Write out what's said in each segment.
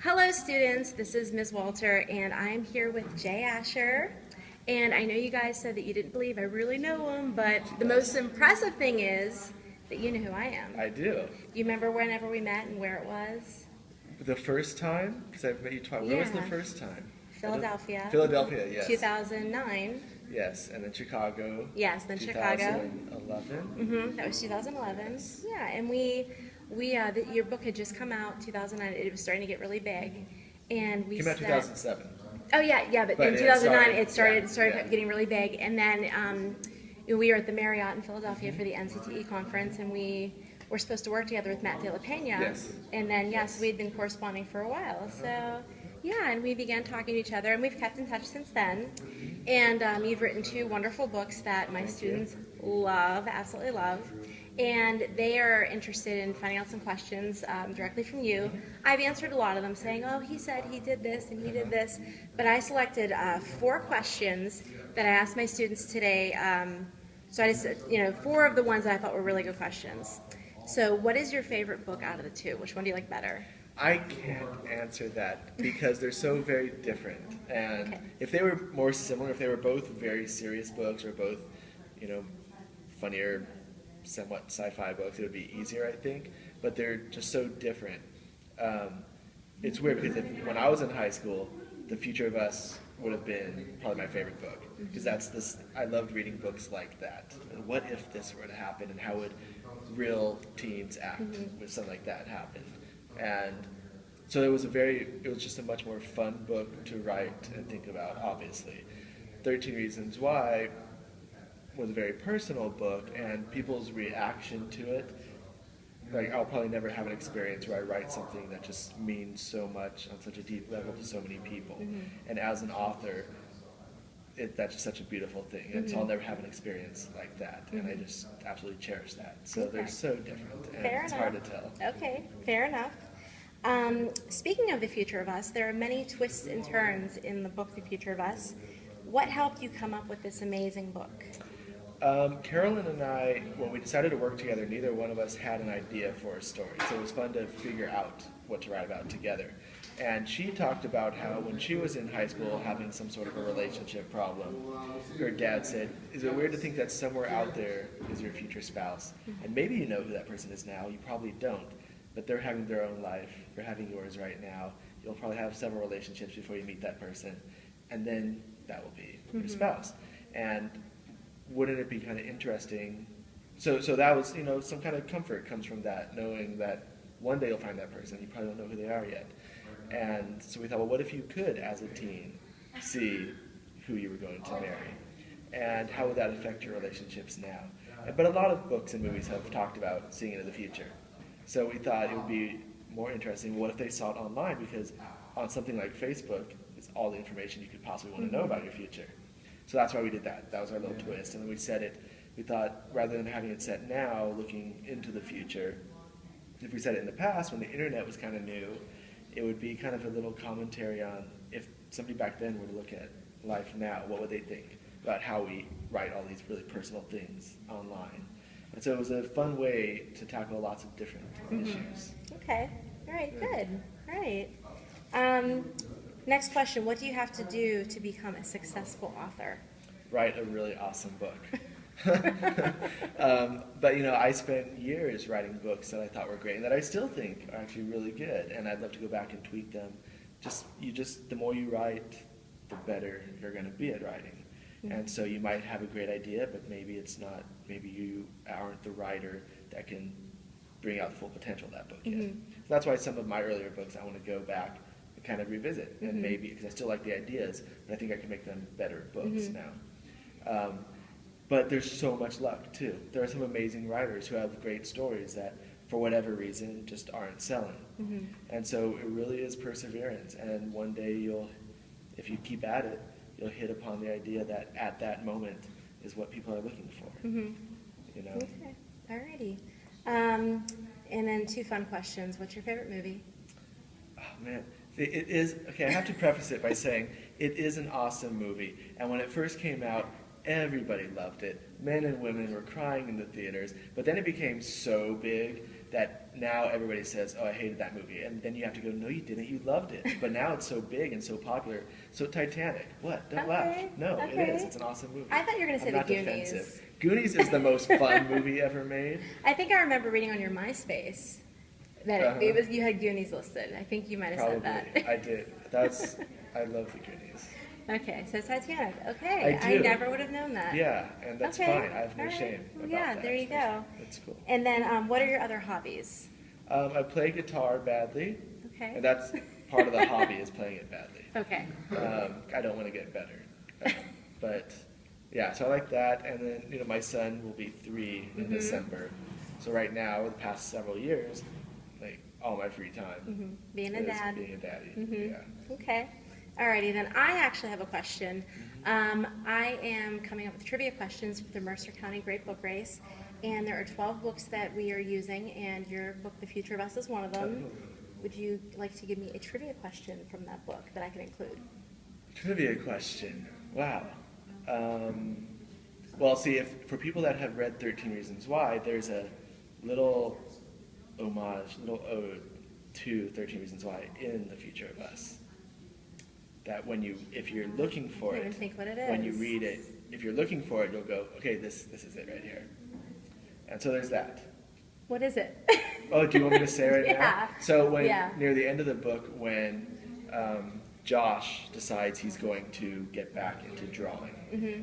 Hello students, this is Ms. Walter and I'm here with Jay Asher. And I know you guys said that you didn't believe I really know him, but the most impressive thing is that you know who I am. I do. You remember whenever we met and where it was? The first time? Because I've met you twice. Where was the Yeah. first time? Philadelphia. Philadelphia, yes. 2009. Yes, and then Chicago. Yes, then Chicago. 2011. That was 2011. Yeah, and your book had just come out 2009. It was starting to get really big, and we Came out said, 2007. oh yeah, but in it 2009 it started- started yeah. getting really big, and then we were at the Marriott in Philadelphia for the NCTE conference, and we were supposed to work together with Matt De La Pena. Yes. And then we had been corresponding for a while, so yeah, and we began talking to each other, and we've kept in touch since then. And you've written two wonderful books that my students love, absolutely love. And they are interested in finding out some questions directly from you. I've answered a lot of them saying, oh, he said he did this and he did this. But I selected 4 questions that I asked my students today. So I just, four of the ones that I thought were really good questions. So what is your favorite book out of the two? Which one do you like better? I can't answer that because they're so very different. And Okay. if they were more similar, if they were both very serious books or both, funnier, somewhat sci-fi books, it would be easier, I think. But they're just so different. It's weird because when I was in high school, The Future of Us would have been probably my favorite book because I loved reading books like that. And what if this were to happen, and how would real teens act if something like that happened? And so it was just a much more fun book to write and think about, obviously. 13 Reasons Why was a very personal book, and people's reaction to it, like I'll probably never have an experience where I write something that just means so much on such a deep level to so many people. And as an author, that's just such a beautiful thing. And so I'll never have an experience like that, and I just absolutely cherish that. So they're so different, and Fair it's enough. hard to tell. Okay, fair enough. Speaking of The Future of Us, there are many twists and turns in the book The Future of Us. What helped you come up with this amazing book? Carolyn and I, when we decided to work together, neither one of us had an idea for a story, so it was fun to figure out what to write about together. And she talked about how when she was in high school having some sort of a relationship problem, her dad said, is it weird to think that somewhere out there is your future spouse? And maybe you know who that person is now, you probably don't, but they're having their own life, you're having yours right now, you'll probably have several relationships before you meet that person, and then that will be your spouse. And wouldn't it be kind of interesting? So that was, some kind of comfort comes from that, knowing that one day you'll find that person, you probably don't know who they are yet. And so we thought, well, what if you could, as a teen, see who you were going to marry? And how would that affect your relationships now? But a lot of books and movies have talked about seeing into the future. So we thought it would be more interesting, what if they saw it online? Because on something like Facebook, it's all the information you could possibly want to know about your future. So that's why we did that. That was our little twist. And then we set it, we thought, rather than having it set now, looking into the future, if we set it in the past, when the internet was kind of new, it would be kind of a little commentary on if somebody back then were to look at life now, what would they think about how we write all these really personal things online. And so it was a fun way to tackle lots of different issues. Okay, all right, good, all right. Next question, what do you have to do to become a successful author? Write a really awesome book. But I spent years writing books that I thought were great and that I still think are actually really good, and I'd love to go back and tweak them. The more you write, the better you're going to be at writing. And so you might have a great idea, but maybe you aren't the writer that can bring out the full potential of that book yet. So that's why some of my earlier books I want to go back and kind of revisit, and maybe, because I still like the ideas, but I think I can make them better books now. But there's so much luck, too. There are some amazing writers who have great stories that, for whatever reason, just aren't selling. And so it really is perseverance. And one day if you keep at it, you'll hit upon the idea that at that moment is what people are looking for. Okay, alrighty. And then 2 fun questions. What's your favorite movie? Oh, man. It is, okay, I have to preface it by saying it is an awesome movie. And when it first came out, everybody loved it. Men and women were crying in the theaters. But then it became so big that now everybody says, oh, I hated that movie. And then you have to go, no, you didn't. You loved it. But now it's so big and so popular. So Titanic. What? Don't laugh. No, it is. It's an awesome movie. I thought you were going to say I'm The not Goonies. defensive. Goonies is the most fun movie ever made. I think I remember reading on your MySpace that it was you had Goonies listed. I think you might have Probably. said that. I did. I love the Goonies. Okay, so Titanic. Okay, I do. never would have known that. Yeah, and that's Okay, fine. I have no all right. shame Well, about yeah, that. there you go. That's cool. And then, what are your other hobbies? I play guitar badly, Okay. and that's part of the hobby is playing it badly. Okay. I don't want to get better, but yeah. So I like that, and then my son will be 3 in December. So right now, the past several years, like all my free time Being a is dad. being a daddy. Yeah. Okay. Alrighty, then I actually have a question. I am coming up with trivia questions for the Mercer County Great Book Race, and there are 12 books that we are using, and your book, The Future of Us, is one of them. Would you like to give me a trivia question from that book that I can include? Trivia question. Wow. Well, see, if for people that have read 13 Reasons Why, there's a little homage, little ode to 13 Reasons Why in The Future of Us. That if you're looking for I don't it, even think what it when you is. read it, if you're looking for it, you'll go, okay, this is it right here. And so there's that. What is it? Oh, do you want me to say right Yeah. now? So Yeah. near the end of the book, when Josh decides he's going to get back into drawing,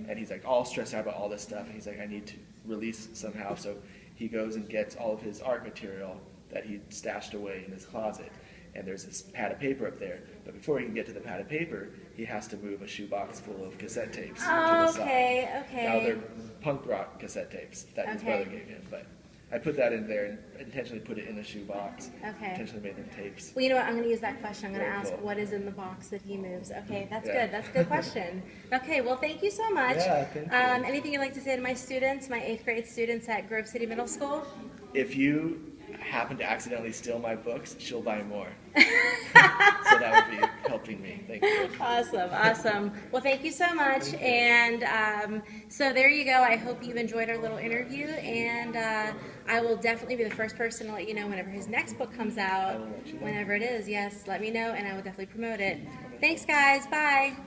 and he's like all stressed out about all this stuff, and he's like, I need to release somehow. So he goes and gets all of his art material that he stashed away in his closet, and there's this pad of paper up there. But before he can get to the pad of paper, he has to move a shoebox full of cassette tapes to the side. Okay. Now they're punk rock cassette tapes that his brother gave him, but I put that in there and intentionally put it in a shoebox. Okay. Intentionally made them tapes. Well, you know what? I'm going to use that question. I'm going to Very ask cool. what is in the box that he moves. Okay, that's Yeah. good. That's a good question. Okay, well, thank you so much. Yeah, thank you. Anything you'd like to say to my students, my 8th grade students at Grove City Middle School? If you happen to accidentally steal my books, she'll buy more. So that would be helping me. Thank you. Awesome. Well, thank you so much. And so there you go. I hope you enjoyed our little interview. And I will definitely be the first person to let you know whenever his next book comes out. I will let you know. Whenever it is, yes, let me know, and I will definitely promote it. Thanks, guys. Bye.